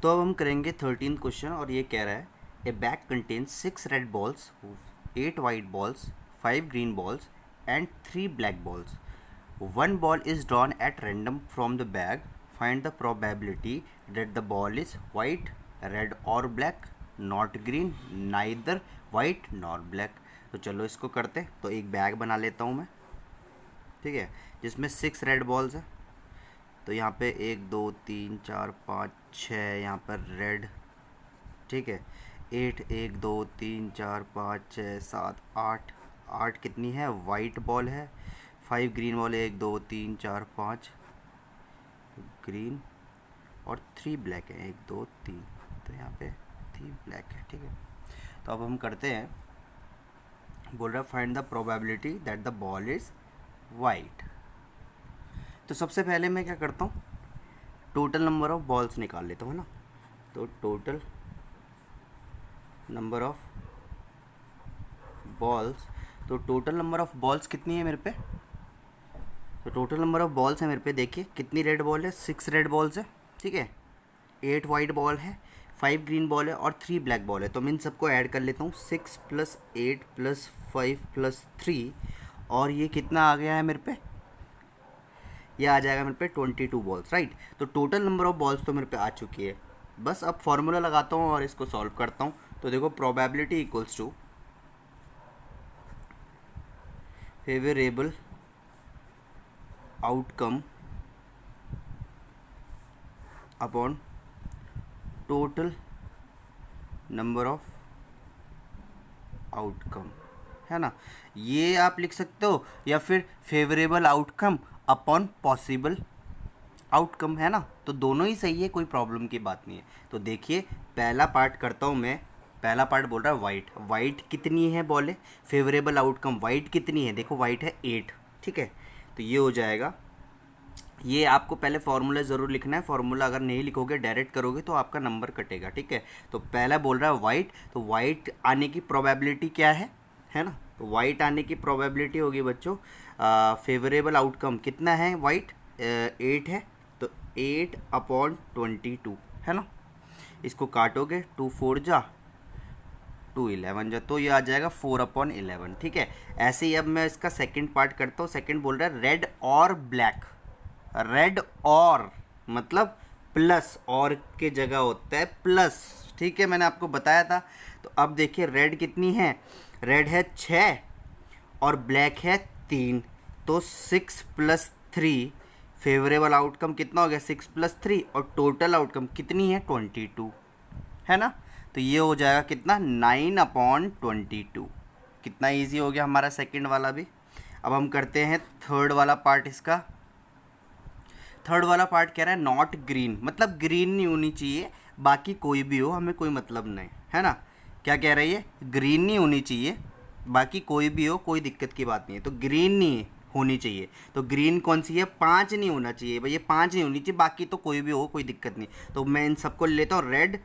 तो अब हम करेंगे 13th क्वेश्चन और ये कह रहा है ए bag contains 6 red balls, 8 white balls, 5 green balls and 3 black balls. One ball is drawn at random from the bag. Find the probability that the ball is white, red or black, not green, neither white nor black. तो चलो इसको करते. तो एक bag बना लेता हूँ मैं, ठीक है, जिसमें 6 रेड बॉल्स है. तो यहाँ पे 1 2 3 4 5 6 यहाँ पर रेड, ठीक है. 8 1 2 3 4 5 6 7 8 8 कितनी है, वाइट बॉल है. 5 ग्रीन बॉल है, 1 2 3 4 5 ग्रीन और 3 ब्लैक है, 1 2 3. तो यहाँ पे 3 ब्लैक है, ठीक है. तो अब हम करते हैं, बोल रहा है find the probability that the ball is white. तो सबसे पहले मैं क्या करता हूँ, टोटल नंबर ऑफ बॉल्स निकाल लेता हूँ ना. तो टोटल नंबर ऑफ बॉल्स, तो टोटल नंबर ऑफ बॉल्स कितनी है मेरे पे. तो टोटल नंबर ऑफ बॉल्स है मेरे पे, देखिए कितनी रेड बॉल है, 6 रेड बॉल्स है, ठीक है. 8 वाइट बॉल है, 5 ग्रीन बॉल है और 3 ब्लैक बॉल है. तो मैं इन सबको ऐड कर लेता हूँ, 6 + 8 + 5 + 3 और ये कितना आ गया है मेरे पे, ये आ जाएगा मेरे पे 22 बॉल्स, राइट. तो टोटल नंबर ऑफ बॉल्स तो मेरे पे आ चुकी है. बस अब फॉर्मूला लगाता हूँ और इसको सॉल्व करता हूँ. तो देखो probability equals to favourable outcome upon total number of outcome, है ना. ये आप लिख सकते हो, या फिर favourable outcome upon possible outcome, है ना. तो दोनों ही सही है, कोई प्रॉब्लम की बात नहीं है. तो देखिए पहला पार्ट करता हूँ मैं. पहला पार्ट बोल रहा है वाइट, वाइट कितनी है बॉल है, फेवरेबल आउटकम वाइट कितनी है, देखो वाइट है 8, ठीक है. तो ये हो जाएगा, ये आपको पहले फार्मूला ज़रूर लिखना है. फार्मूला अगर नहीं लिखोगे, डायरेक्ट करोगे तो आपका नंबर कटेगा, ठीक है. तो पहला बोल रहा है वाइट, तो वाइट आने की प्रोबेबिलिटी क्या है ना. तो वाइट आने की प्रोबेबिलिटी होगी बच्चों, फेवरेबल आउटकम कितना है, वाइट 8 है, तो 8/22 है ना. इसको काटोगे, 2 4 जा 2 11 जा, तो ये आ जाएगा 4/11, ठीक है. ऐसे ही अब मैं इसका सेकंड पार्ट करता हूँ. सेकंड बोल रहा है रेड और ब्लैक. रेड और मतलब प्लस, और के जगह होता है प्लस, ठीक है, मैंने आपको बताया था. तो अब देखिए रेड कितनी है, रेड है 6 और ब्लैक है 3. तो 6 + 3 फेवरेबल आउटकम कितना हो गया, 6 + 3 और टोटल आउटकम कितनी है 22, है ना. तो ये हो जाएगा कितना, 9/22. कितना इजी हो गया हमारा सेकंड वाला भी. अब हम करते हैं थर्ड वाला पार्ट इसका. थर्ड वाला पार्ट कह रहा है नॉट ग्रीन, मतलब ग्रीन नहीं होनी चाहिए, बाकी कोई भी हो हमें कोई मतलब नहीं, है ना. क्या कह रही है, ग्रीन नहीं होनी चाहिए, बाकी कोई भी हो कोई दिक्कत की बात नहीं है. तो ग्रीन नहीं होनी चाहिए, तो ग्रीन कौन सी है, 5 नहीं होना चाहिए भैया, 5 नहीं होनी चाहिए, बाकी तो कोई भी हो कोई दिक्कत नहीं. तो मैं इन सबको लेता हूँ, रेड,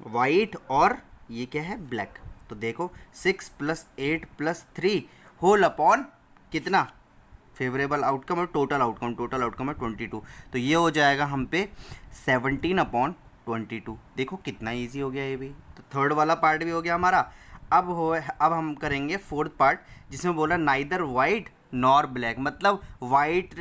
वाइट और ये क्या है, ब्लैक. तो देखो 6 + 8 + 3 होल अपॉन कितना, फेवरेबल आउटकम और टोटल आउटकम है 22. तो ये हो जाएगा हम पे 17/22. देखो कितना इजी हो गया ये भी. तो थर्ड वाला पार्ट भी हो गया हमारा. अब हम करेंगे फोर्थ पार्ट, जिसमें बोला नाइदर वाइट नॉर ब्लैक, मतलब वाइट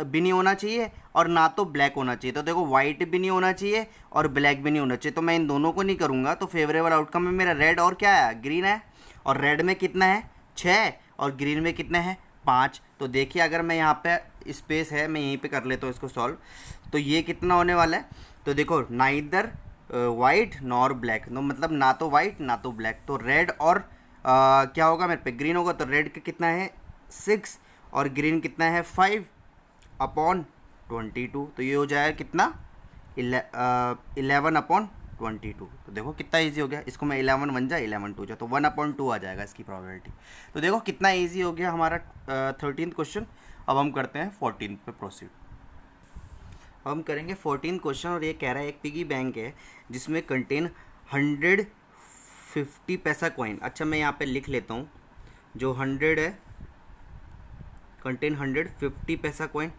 भी नहीं होना चाहिए और ना तो ब्लैक होना चाहिए. तो देखो वाइट भी नहीं होना चाहिए और ब्लैक भी नहीं होना चाहिए, तो मैं इन दोनों को नहीं करूँगा. तो फेवरेबल आउटकम में मेरा रेड और क्या है, ग्रीन है. और रेड में कितना है 6 और ग्रीन में कितना है 5. तो देखिए अगर मैं यहाँ पे स्पेस है, मैं यहीं पे कर लेता हूँ इसको सॉल्व. तो ये कितना होने वाला है, तो देखो neither white nor black, no मतलब ना तो वाइट ना तो ब्लैक. तो रेड और क्या होगा मेरे पे, ग्रीन होगा. तो रेड का कितना है 6 और ग्रीन कितना है 5/22. तो ये हो जाएगा कितना 11/22. तो देखो कितना इजी हो गया. इसको मैं 11 1 जा 11 2 जा, तो 1/2 आ जाएगा इसकी प्रोबेबिलिटी. तो देखो कितना इजी हो गया हमारा 13th क्वेश्चन. अब हम करते हैं 14th पे प्रोसीड. अब हम करेंगे 14th क्वेश्चन और ये कह रहा है एक पिगी बैंक है जिसमें कंटेन 150 पैसा कॉइन. अच्छा मैं यहाँ पे लिख लेता हूँ, जो 100 है कंटेन 150 पैसा कॉइन,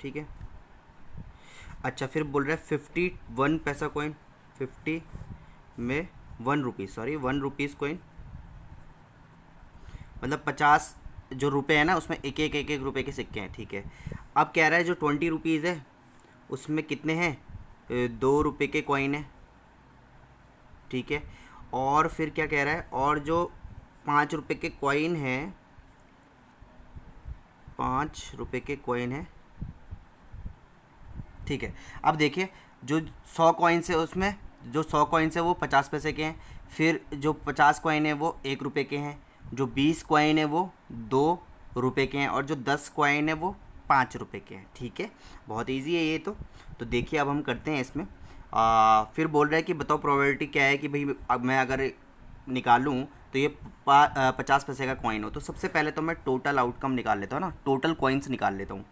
ठीक है. अच्छा फिर बोल रहा है 51 पैसा कॉइन, 50 में 1 रुपीज़, सॉरी 1 रुपीज़ कॉइन, मतलब 50 जो रुपए हैं ना उसमें एक एक एक एक रुपए के सिक्के हैं, ठीक है। अब कह रहा है जो 20 रुपीज़ है उसमें कितने हैं, 2 रुपए के कॉइन है, ठीक है। और फिर क्या कह रहा है, और जो 5 रुपए के कॉइन है, 5 रुपए के कॉइन है, ठीक है। अब देखिए जो 100 कॉइन्स है उसमें जो 100 कॉइन्स है वो 50 पैसे के हैं, फिर जो 50 कॉइन है वो 1 रुपए के हैं, जो 20 कॉइन है वो 2 रुपए के हैं, और जो 10 कॉइन है वो 5 रुपए के हैं, ठीक है। बहुत इजी है ये तो देखिए अब हम करते हैं इसमें। फिर बोल रहा है कि बताओ प्रोबेबिलिटी क्या है कि भाई अब मैं अगर निकालूं तो ये 50 पैसे का कॉइन हो। तो सबसे पहले तो मैं टोटल आउटकम निकाल लेता हूँ ना, टोटल कॉइन्स निकाल लेता हूँ।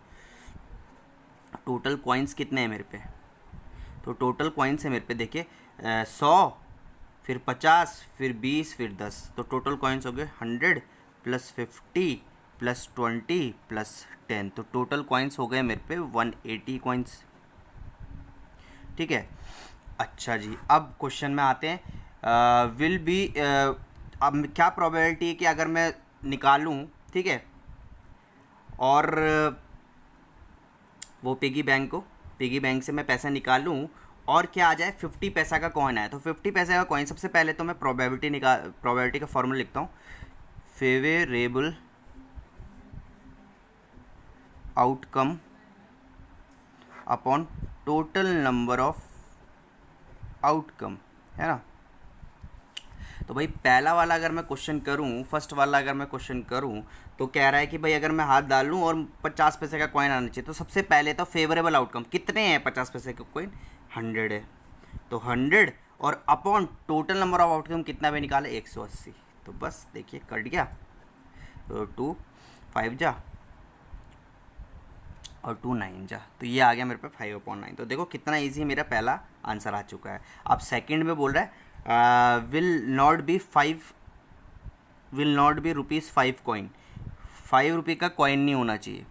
टोटल कॉइन्स कितने हैं मेरे पे, तो टोटल कॉइन्स है मेरे पे देखिए 100, फिर 50, फिर 20, फिर 10, तो टोटल कॉइन्स हो गए 100 + 50 + 20 + 10, तो टोटल कॉइन्स हो गए मेरे पे 180 कॉइन्स, ठीक है। अच्छा जी अब क्वेश्चन में आते हैं। विल बी अब क्या प्रोबेबिलिटी है कि अगर मैं निकालूं, ठीक है, और वो पिगी बैंक से मैं पैसा निकालूं और क्या आ जाए 50 पैसा का कॉइन आए, तो 50 पैसे का कॉइन सबसे पहले तो मैं प्रोबेबिलिटी का फॉर्मूला लिखता हूँ, favourable outcome upon total number of outcome, है ना। तो भाई पहला वाला अगर मैं क्वेश्चन करूं, फर्स्ट वाला अगर मैं क्वेश्चन करूं तो कह रहा है कि भाई अगर मैं हाथ डाल लूं और 50 पैसे का कॉइन आना चाहिए, तो सबसे पहले तो फेवरेबल आउटकम कितने हैं, 50 पैसे का कॉइन 100 है, तो 100 और upon total number of outcome कितना भी निकाले 180, तो बस देखिए कट गया, तो 2 5 जा और 2 9 जा, तो ये आ गया मेरे पे 5/9। तो देखो कितना इजी मेरा पहला आंसर आ चुका है। अब सेकंड में बोल रहा है विल नॉट बी ₹5 कॉइन, 5 रुपये का कॉइन नहीं होना चाहिए।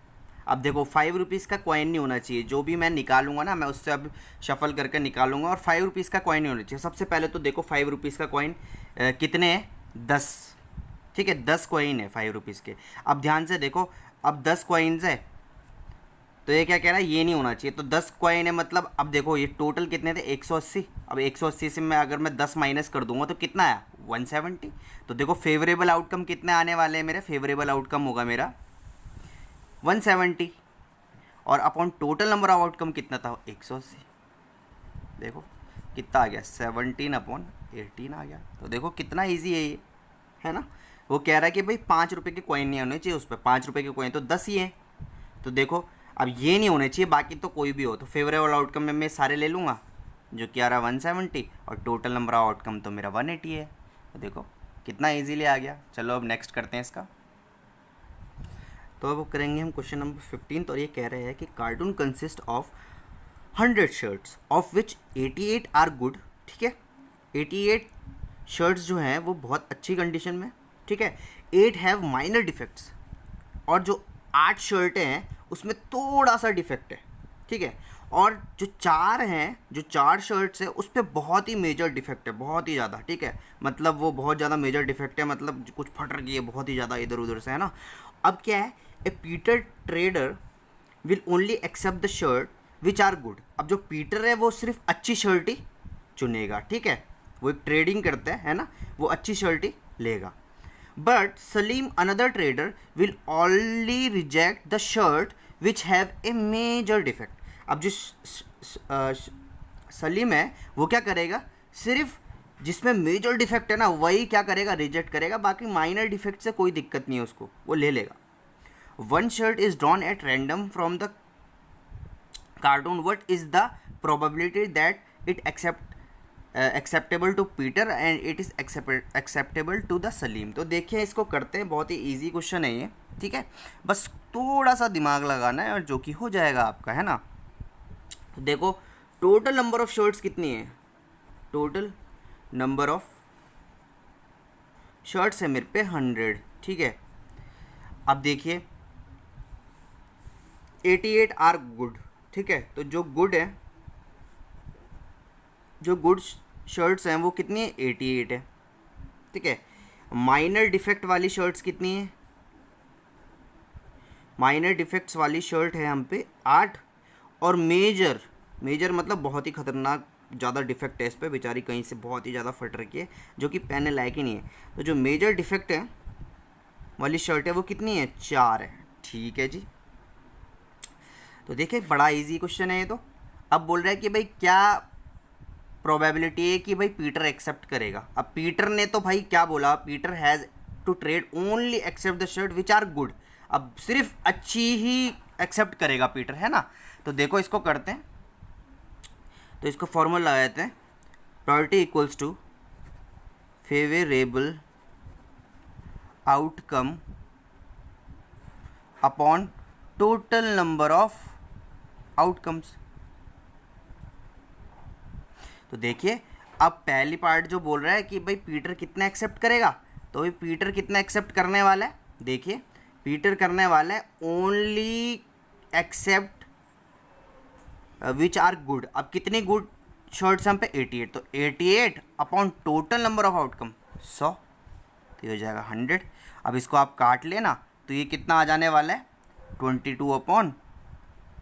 अब देखो 5 रुपीज़ का कॉइन नहीं होना चाहिए, जो भी मैं निकालूंगा ना मैं उससे अब शफल करके निकालूंगा, और 5 रुपीज़ का कॉइन नहीं होना चाहिए। सबसे पहले तो देखो 5 रुपीज़ का कॉइन कितने हैं, 10, ठीक है, 10 कॉइन है 5 रुपीज़ के। अब ध्यान से देखो, अब 10 कॉइन्स है तो ये क्या कह रहा है, ये नहीं होना चाहिए, तो 10 कॉइन है, मतलब अब देखो ये टोटल कितने थे 180, अब 180 से मैं अगर मैं 10 माइनस कर दूंगा तो कितना आया 170, तो देखो फेवरेबल आउटकम कितने आने वाले हैं मेरे, फेवरेबल आउटकम होगा मेरा 170, और upon total number of outcome कितना था 180, देखो कितना आ गया 17/18 आ गया। तो देखो कितना ईजी है ये, है ना। वो कह रहा है कि भाई 5 रुपये के कॉइन नहीं होने चाहिए उस पर, 5 रुपये के कॉइन तो 10 ही हैं, तो देखो अब ये नहीं होने चाहिए, बाकी तो कोई भी हो, तो फेवरेबल आउटकम में मैं सारे ले लूँगा, जो कि आ रहा है 170, और टोटल नंबर ऑफ आउटकम तो मेरा 180 है, तो देखो कितना इजीली आ गया। चलो अब नेक्स्ट करते हैं इसका। तो अब करेंगे हम क्वेश्चन नंबर 15, और ये कह रहे हैं कि carton consist of 100 shirts of which 88 are good, ठीक है, 88 शर्ट्स जो हैं वो बहुत अच्छी कंडीशन में, ठीक है, 8 हैव माइनर डिफेक्ट्स, और जो 8 शर्टें हैं उसमें थोड़ा सा डिफेक्ट है, ठीक है, और जो 4 शर्ट्स है उस पर बहुत ही मेजर डिफेक्ट है, बहुत ही ज़्यादा, ठीक है, मतलब वो बहुत ज़्यादा मेजर डिफेक्ट है, मतलब कुछ फट रही है बहुत ही ज़्यादा इधर उधर से, है ना। अब क्या है, a Peter trader will only accept the shirt which are good, अब जो पीटर है वो सिर्फ अच्छी शर्ट ही चुनेगा, ठीक है, वो एक ट्रेडिंग करता है ना, वो अच्छी शर्ट ही लेगा। But Salim another trader will only reject the shirt which have a major defect, अब जो सलीम है वो क्या करेगा, सिर्फ जिसमें मेजर डिफेक्ट है ना वही क्या करेगा, रिजेक्ट करेगा, बाकी माइनर डिफेक्ट से कोई दिक्कत नहीं है उसको, वो ले लेगा। One shirt is drawn at random from the carton, what is the probability that it acceptable to Peter and it is acceptable to the Salim. तो देखिए इसको करते हैं, बहुत ही ईजी क्वेश्चन है ये, ठीक है, बस थोड़ा सा दिमाग लगाना है और जो कि हो जाएगा आपका, है ना। तो देखो टोटल नंबर ऑफ शर्ट्स कितनी है, टोटल नंबर ऑफ शर्ट्स है मेरे पे 100, ठीक है। अब देखिए 88 आर गुड, ठीक है, तो जो गुड है जो गुड शर्ट्स हैं वो कितनी है, 88 है, ठीक है। माइनर डिफेक्ट वाली शर्ट्स कितनी है, माइनर डिफेक्ट्स वाली शर्ट है हम पे 8, और मेजर, मेजर मतलब बहुत ही खतरनाक ज़्यादा डिफेक्ट है इस पर, बेचारी कहीं से बहुत ही ज़्यादा फट रखी है जो कि पहनने लायक ही नहीं है। तो जो मेजर डिफेक्ट है वाली शर्ट है वो कितनी है, 4 है, ठीक है जी। तो देखिए बड़ा इजी क्वेश्चन है ये तो। अब बोल रहा है कि भाई क्या प्रोबेबिलिटी है कि भाई पीटर एक्सेप्ट करेगा। अब पीटर ने तो भाई क्या बोला, Peter has to trade only accept the shirt which are good. अब सिर्फ अच्छी ही एक्सेप्ट करेगा पीटर, है ना। तो देखो इसको करते हैं, तो इसको फॉर्मूला लगाते हैं, probability equals to favourable outcome upon total number of outcomes. तो देखिए अब पहली पार्ट जो बोल रहा है कि भाई पीटर कितना एक्सेप्ट करेगा, तो भाई पीटर कितना एक्सेप्ट करने वाला है, देखिए पीटर करने वाला है only accept which are good. अब कितनी गुड शर्ट्स हम पे, 88, तो 88 upon total number of outcome 100, तो ये हो जाएगा 100। अब इसको आप काट लेना, तो ये कितना आ जाने वाला है, 22 अपॉन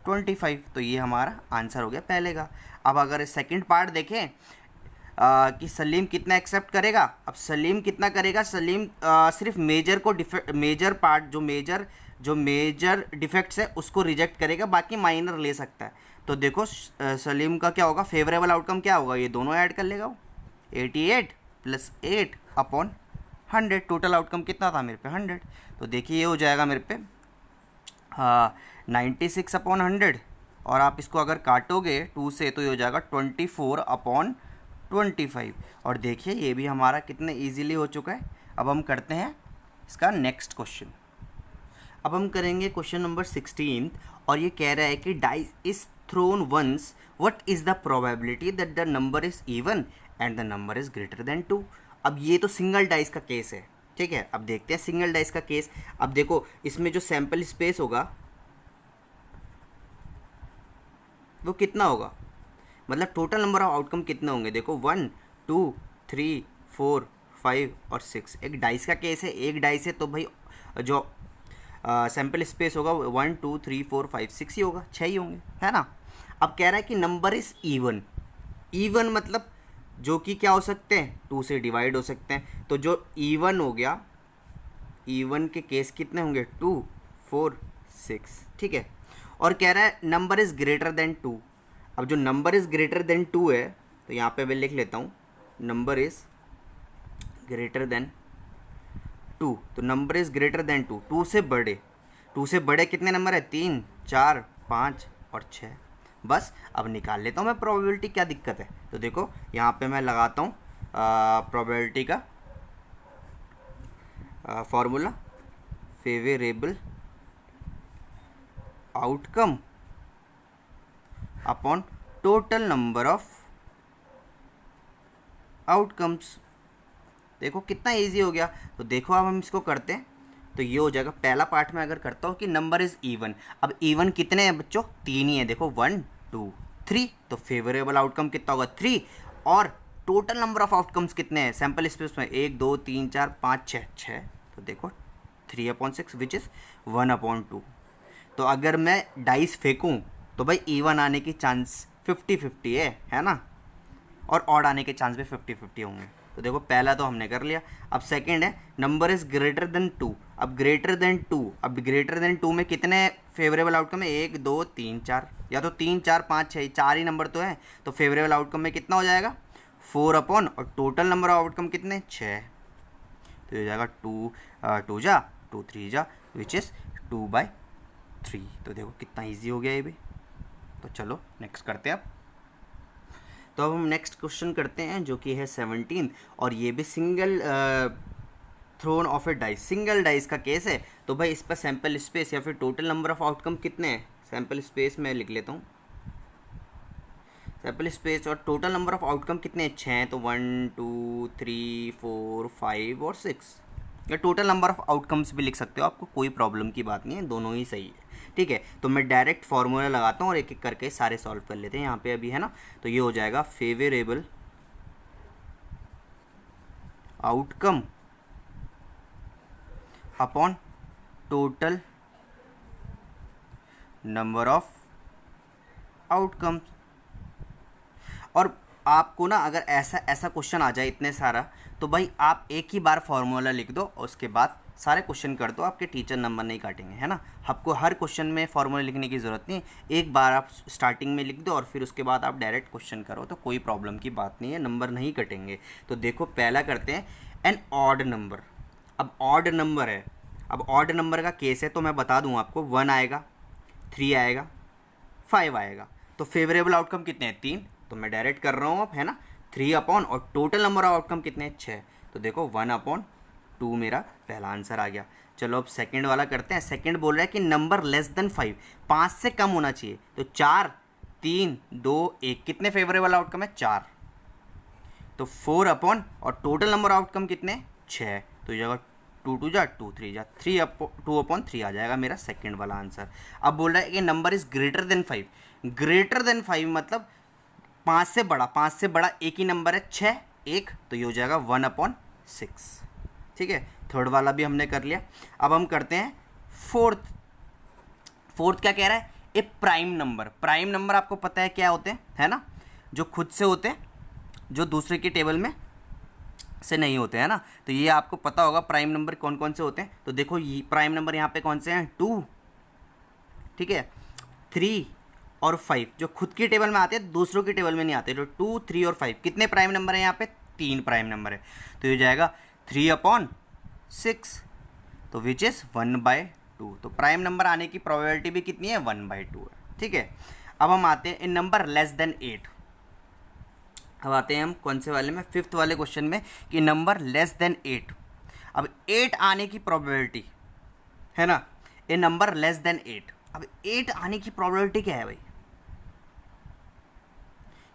25, तो ये हमारा आंसर हो गया पहले का। अब अगर सेकंड पार्ट देखें कि सलीम कितना एक्सेप्ट करेगा, अब सलीम कितना करेगा, सलीम सिर्फ मेजर को मेजर पार्ट जो मेजर डिफेक्ट्स है उसको रिजेक्ट करेगा, बाकी माइनर ले सकता है। तो देखो सलीम का क्या होगा, फेवरेबल आउटकम क्या होगा, ये दोनों ऐड कर लेगा वो, 88 + 8 अपॉन 100, टोटल आउटकम कितना था मेरे पे, 100। तो देखिए ये हो जाएगा मेरे पे 96 अपॉन 100, और आप इसको अगर काटोगे 2 से तो ये हो जाएगा 24 अपॉन 25। और देखिए ये भी हमारा कितने इजीली हो चुका है। अब हम करते हैं इसका नेक्स्ट क्वेश्चन। अब हम करेंगे क्वेश्चन नंबर 16, और ये कह रहा है कि dice is thrown once, what is the probability that the number is even and the number is greater than 2। अब ये तो सिंगल डाइस का केस है, ठीक है। अब देखते हैं सिंगल डाइस का केस। अब देखो इसमें जो सैंपल स्पेस होगा वो कितना होगा, मतलब टोटल नंबर ऑफ आउटकम कितने होंगे, देखो 1 2 3 4 5 और 6। एक डाइस का केस है, एक डाइस है, तो भाई जो सैम्पल स्पेस होगा 1 2 3 4 5 6 ही होगा, 6 ही होंगे, है ना। अब कह रहा है कि नंबर इज़ इवन, इवन मतलब जो कि क्या हो सकते हैं, 2 से डिवाइड हो सकते हैं। तो जो इवन हो गया, इवन के केस कितने होंगे, 2 4 6, ठीक है। और कह रहा है नंबर इज़ ग्रेटर देन 2। अब जो नंबर इज़ ग्रेटर देन 2 है, तो यहाँ पे मैं लिख लेता हूँ नंबर इज़ ग्रेटर देन 2। तो नंबर इज़ ग्रेटर देन 2, 2 से बड़े, 2 से बड़े कितने नंबर है, 3 4 5 और 6। बस अब निकाल लेता हूँ मैं प्रोबेबिलिटी, क्या दिक्कत है। तो देखो यहाँ पे मैं लगाता हूँ प्रोबेबिलिटी का formula, favourable outcome upon total number of outcomes. देखो कितना इजी हो गया। तो देखो अब हम इसको करते हैं, तो ये हो जाएगा, पहला पार्ट में अगर करता हूँ कि नंबर इज़ इवन। अब इवन कितने हैं बच्चों, 3 ही है, देखो 1 2 3, तो फेवरेबल आउटकम कितना होगा 3, और टोटल नंबर ऑफ आउटकम्स कितने हैं सैम्पल स्पेस में, 1 2 3 4 5 6, तो देखो 3/6 विच इज़ 1/2। तो अगर मैं डाइस फेंकूँ तो भाई इवन आने की चांस 50-50 है ना, और ऑड आने के चांस भी 50-50 होंगे। तो देखो पहला तो हमने कर लिया। अब सेकंड है नंबर इज़ ग्रेटर देन 2। अब ग्रेटर देन 2, अब ग्रेटर देन 2 में कितने फेवरेबल आउटकम है, 1 2 3 4, या तो 3 4 5 6, 4 ही नंबर तो है। तो फेवरेबल आउटकम में कितना हो जाएगा, 4 अपॉन, और टोटल नंबर ऑफ आउटकम कितने, 6। तो ये हो जाएगा 2 2 जा 2 3 जा विच इज़ 2/3। तो देखो कितना ईजी हो गया ये भी। तो चलो नेक्स्ट करते हैं अब। तो अब हम नेक्स्ट क्वेश्चन करते हैं जो कि है 17, और ये भी single thrown of a dice, single dice का केस है। तो भाई इस पर सैम्पल स्पेस या फिर टोटल नंबर ऑफ आउटकम कितने हैं, सैम्पल स्पेस में लिख लेता हूँ, सैम्पल स्पेस और टोटल नंबर ऑफ आउटकम कितने हैं, 6, तो 1 2 3 4 5 और 6। या टोटल नंबर ऑफ आउटकम्स भी लिख सकते हो, आपको कोई प्रॉब्लम की बात नहीं है, दोनों ही सही है, ठीक है, तो मैं डायरेक्ट फार्मूला लगाता हूँ और एक एक करके सारे सॉल्व कर लेते हैं यहाँ पे अभी, है ना। तो ये हो जाएगा favourable outcome upon total number of outcomes. और आपको ना अगर ऐसा ऐसा क्वेश्चन आ जाए इतने सारा, तो भाई आप एक ही बार फार्मूला लिख दो और उसके बाद सारे क्वेश्चन कर दो, आपके टीचर नंबर नहीं काटेंगे, है ना। आपको हर क्वेश्चन में फार्मूला लिखने की ज़रूरत नहीं, एक बार आप स्टार्टिंग में लिख दो और फिर उसके बाद आप डायरेक्ट क्वेश्चन करो, तो कोई प्रॉब्लम की बात नहीं है, नंबर नहीं कटेंगे। तो देखो पहला करते हैं एन ऑड नंबर। अब ऑड नंबर है, अब ऑड नंबर का केस है तो मैं बता दूँ आपको, 1 आएगा, 3 आएगा, 5 आएगा। तो फेवरेबल आउटकम कितने हैं? 3। तो मैं डायरेक्ट कर रहा हूँ अब, है ना, 3 अपॉन, और टोटल नंबर ऑफ आउटकम कितने हैं? 6। तो देखो 1/2 मेरा पहला आंसर आ गया। चलो अब सेकंड वाला करते हैं। सेकंड बोल रहा है कि नंबर लेस देन 5, 5 से कम होना चाहिए। तो 4, 3, 2, 1, कितने फेवरेबल आउटकम है? 4। तो 4 अपॉन, और टोटल नंबर आउटकम कितने? 6। तो ये जगह 2 2 जा 2 3 जा 2/3 आ जाएगा मेरा सेकंड वाला आंसर। अब बोल रहा है कि number is greater than 5। Greater than 5 मतलब 5 से बड़ा, 5 से बड़ा एक ही नंबर है, 6, 1, तो ये हो जाएगा 1/6। ठीक है, थर्ड वाला भी हमने कर लिया। अब हम करते हैं फोर्थ। फोर्थ क्या कह रहा है? ए प्राइम नंबर। प्राइम नंबर आपको पता है क्या होते हैं, है ना, जो खुद से होते हैं, जो दूसरे के टेबल में से नहीं होते हैं ना। तो ये आपको पता होगा प्राइम नंबर कौन कौन से होते हैं। तो देखो ये प्राइम नंबर यहाँ पे कौन से हैं? 2, ठीक है, 3 और 5, जो खुद की टेबल में आते हैं, दूसरों की टेबल में नहीं आते। तो 2, 3 और 5 कितने प्राइम नंबर है यहाँ पे? 3 प्राइम नंबर है। तो ये जाएगा 3/6, तो विच इज़ 1/2। तो प्राइम नंबर आने की प्रोबेबिलिटी भी कितनी है? 1/2 है। ठीक है, अब हम आते हैं इन नंबर लेस देन 8। अब आते हैं हम कौन से वाले में? फिफ्थ वाले क्वेश्चन में, कि नंबर लेस देन 8। अब 8 आने की प्रोबेबिलिटी है ना, ए नंबर लेस देन 8। अब 8 आने की प्रोबेबिलिटी क्या है भाई?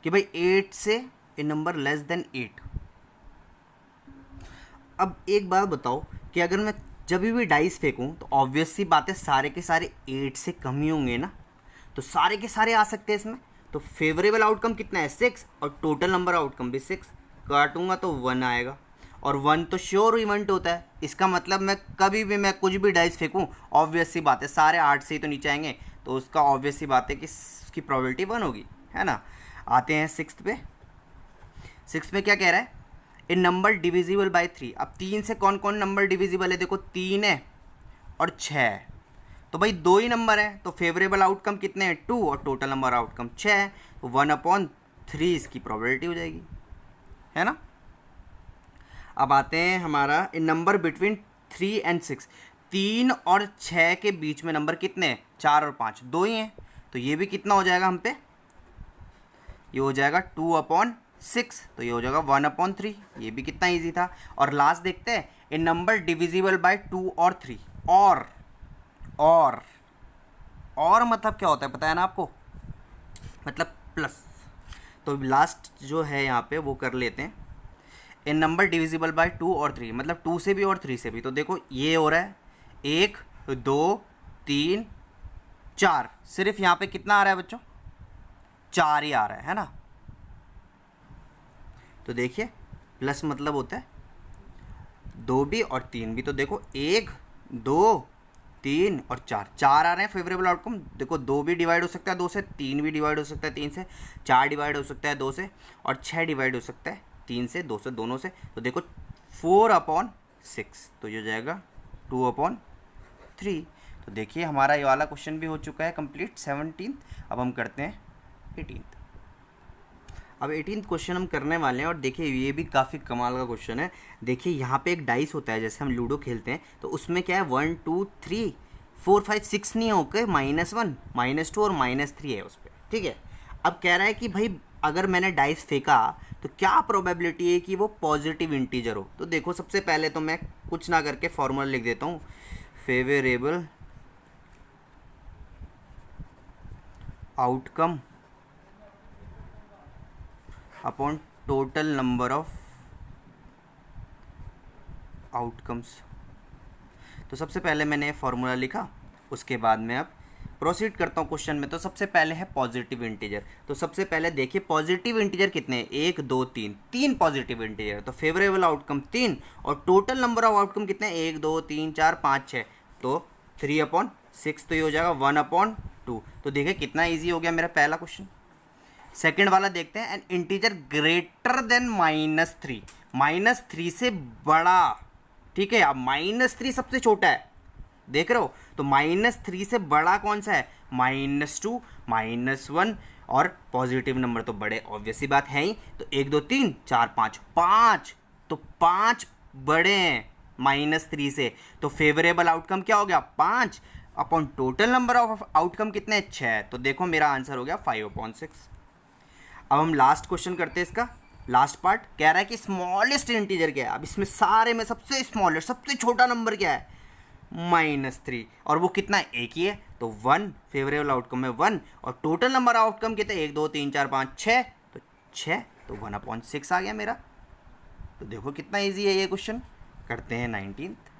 कि भाई 8 से ए नंबर लेस देन 8। अब एक बात बताओ कि अगर मैं जब भी डाइस फेंकूं तो ऑब्वियस सी बात है सारे के सारे 8 से कम ही होंगे ना, तो सारे के सारे आ सकते हैं इसमें। तो फेवरेबल आउटकम कितना है? 6, और टोटल नंबर आउटकम भी 6। काटूंगा तो 1 आएगा, और 1 तो श्योर इवेंट होता है। इसका मतलब मैं कभी भी, मैं कुछ भी डाइस फेंकूं, ऑब्वियस सी बात है सारे 8 से ही तो नीचे आएंगे, तो उसका ऑब्वियस सी बात है कि उसकी प्रोबेबिलिटी 1 होगी, है ना। आते हैं सिक्स्थ पे। सिक्स्थ में क्या कह रहा है? ए नंबर डिविजिबल बाय 3। अब 3 से कौन कौन नंबर डिविजिबल है? देखो 3 है और 6 है, तो भाई 2 ही नंबर है। तो फेवरेबल आउटकम कितने हैं? 2, और टोटल नंबर आउटकम 6 है। तो 1/3 इसकी प्रोबेबिलिटी हो जाएगी, है ना। अब आते हैं हमारा इन नंबर बिटवीन 3 एंड 6। 3 और 6 के बीच में नंबर कितने हैं? 4 और 5, 2 ही हैं। तो ये भी कितना हो जाएगा हम पे? ये हो जाएगा 2/6। तो ये हो जाएगा 1/3। ये भी कितना इजी था। और लास्ट देखते हैं, ए नंबर डिविजिबल बाय 2 और 3। और मतलब क्या होता है पता है ना आपको? मतलब प्लस। तो लास्ट जो है यहाँ पे वो कर लेते हैं, ए नंबर डिविजिबल बाय 2 और 3, मतलब 2 से भी और 3 से भी। तो देखो ये हो रहा है 1, 2, 3, 4। सिर्फ यहाँ पे कितना आ रहा है बच्चों? 4 ही आ रहा है ना। तो देखिए प्लस मतलब होता है 2 भी और 3 भी। तो देखो 1, 2, 3 और 4, 4 आ रहे हैं फेवरेबल आउटकम। देखो 2 भी डिवाइड हो सकता है 2 से, 3 भी डिवाइड हो सकता है 3 से, 4 डिवाइड हो सकता है 2 से, और 6 डिवाइड हो सकता है 3 से, 2 से, दोनों से। तो देखो 4/6, तो ये हो जाएगा 2/3। तो देखिए हमारा ये वाला क्वेश्चन भी हो चुका है कंप्लीट, 17। अब हम करते हैं 18। अब 18 क्वेश्चन हम करने वाले हैं, और देखिए ये भी काफ़ी कमाल का क्वेश्चन है। देखिए यहाँ पे एक डाइस होता है, जैसे हम लूडो खेलते हैं, तो उसमें क्या है 1 2 3 4 5 6 नहीं होकर -1 -2 और -3 है उस पर, ठीक है। अब कह रहा है कि भाई अगर मैंने डाइस फेंका तो क्या प्रोबेबिलिटी है कि वो पॉजिटिव इंटीजर हो। तो देखो सबसे पहले तो मैं कुछ ना करके फॉर्मूला लिख देता हूँ, favourable outcome upon total number of outcomes. तो सबसे पहले मैंने फॉर्मूला लिखा, उसके बाद में अब प्रोसीड करता हूँ क्वेश्चन में। तो सबसे पहले है पॉजिटिव इंटीजर। तो सबसे पहले देखिए पॉजिटिव इंटीजर कितने हैं, 1 2 3, 3 पॉजिटिव इंटीजर, तो फेवरेबल आउटकम 3, और टोटल नंबर ऑफ आउटकम कितने हैं, 1 2 3 4 5 6, तो 3/6, तो ये हो जाएगा 1/2। तो देखिए कितना ईजी हो गया मेरा पहला क्वेश्चन। सेकेंड वाला देखते हैं, एन इंटीजर ग्रेटर देन -3, -3 से बड़ा, ठीक है। अब -3 सबसे छोटा है, देख रहे हो, तो -3 से बड़ा कौन सा है, -2 -1, और पॉजिटिव नंबर तो बड़े ऑब्वियस सी बात है ही, तो 1 2 3 4 5, 5, तो 5 बड़े हैं -3 से, तो फेवरेबल आउटकम क्या हो गया, 5 upon total number of outcome कितने, 6, तो देखो मेरा आंसर हो गया 5/6। अब हम लास्ट क्वेश्चन करते हैं, इसका लास्ट पार्ट कह रहा है कि स्मॉलेस्ट इंटीजर क्या है। अब इसमें सारे में सबसे स्मॉलेस्ट, सबसे छोटा नंबर क्या है, -3, और वो कितना है, एक ही है, तो 1, फेवरेबल आउटकम है 1, और टोटल नंबर आउटकम कितने, 1 2 3 4 5 6, तो 6, तो 1/6 आ गया मेरा। तो देखो कितना ईजी है ये क्वेश्चन। करते हैं 19th।